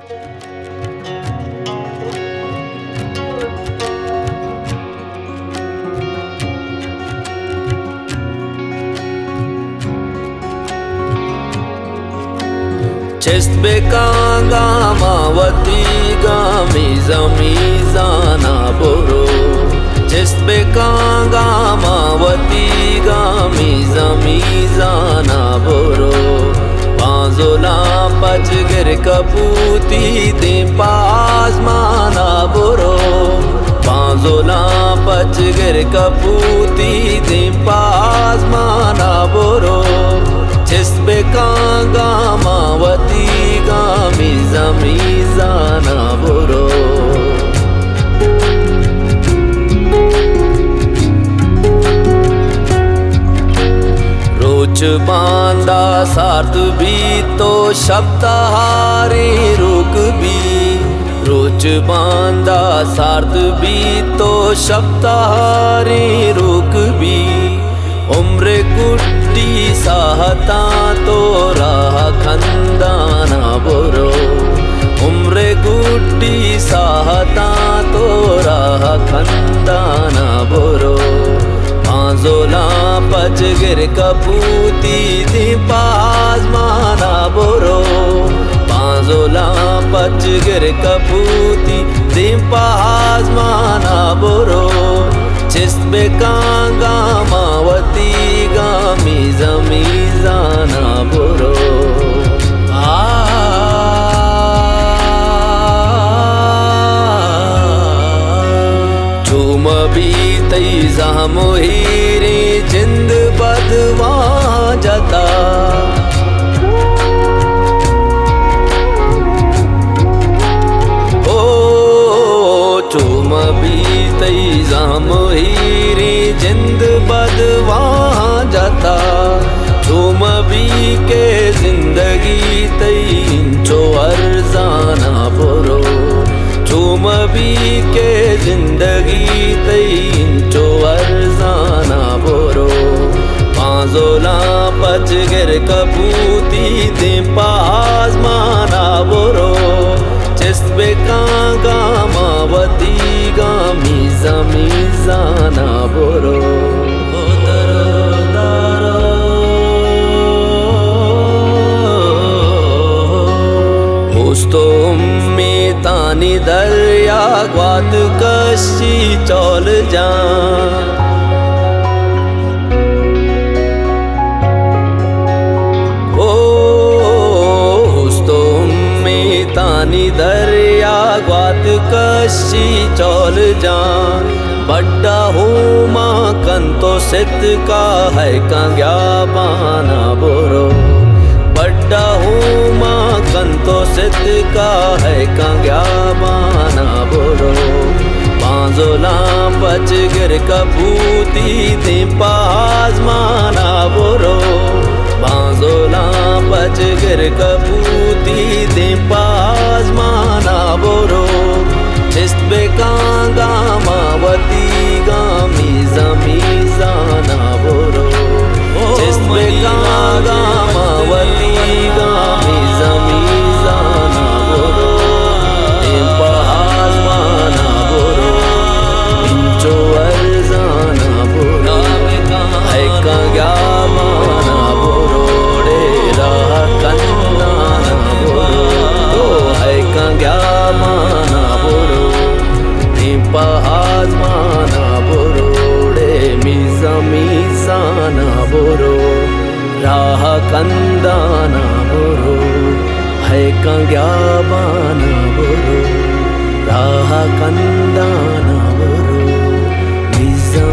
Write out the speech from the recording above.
Çeşme kangamavati gami zamizana boro Çeşme kangamavati gami zamizana boro Panzola pachgir kaputi de pasmana boro Panzola pachgir kaputi de pasmana boro Çeşme kangamavati gami zamizana boro रोच Banda सार्थ भी तो शब्दहारे रोक भी रोच बांदा सार्थ भी तो शब्दहारे रोक भी उम्र कुट्टी साहता तो राह खंदाना बोरो उम्र कुट्टी साहता तो राह खंदाना बोरो पांजोला पचगिर कपूती दी पाजमाना बोरो पांजोला पचगिर कपूती दी पाजमाना बोरो Çeşme kangamavati gami zamizana boro Chuma बीतई ज़ाम हीरे जिंद बदवा जता चुम बीतई ज़ाम हीरे जिंद बदवा जाता चुम बी के जिंदगी तई इंचो अर्जाना बोरो चुम बी के जिंदगी तई इंचो अर्जाना बोरो पांजोला पचगिर कपूती दे पाजमाना बोरो Çeşme kangamavati gami zamizana boro Usto ummi tani darya gwat kashi chol jaan तानी दरिया ग्वात कशी चौल जान बड्डा हूँ माँ कंतो सित का है कंग्या बाना बोरो बड्डा हूँ माँ कंतो सित का है कंग्या बाना बोरो पांजोला पचगिर कपूती दे पाजमाना बोरो पांजोला पचगिर कपूती दे पाजमाना बोरो चेष्मे कांगामावती गामी zamizana बोरो चेष्मे कांगामावती गामी zamizana बोरो दे पाजमाना बोरो इंचो अर्जाना बोरो है कंग्या माना बोरो कंग्या माना बोरो पाजमाना बोरो डे मिजाना बोरो राह कंदाना बोरो है कंग्या माना बोरो राह कंदाना बोरो मिजा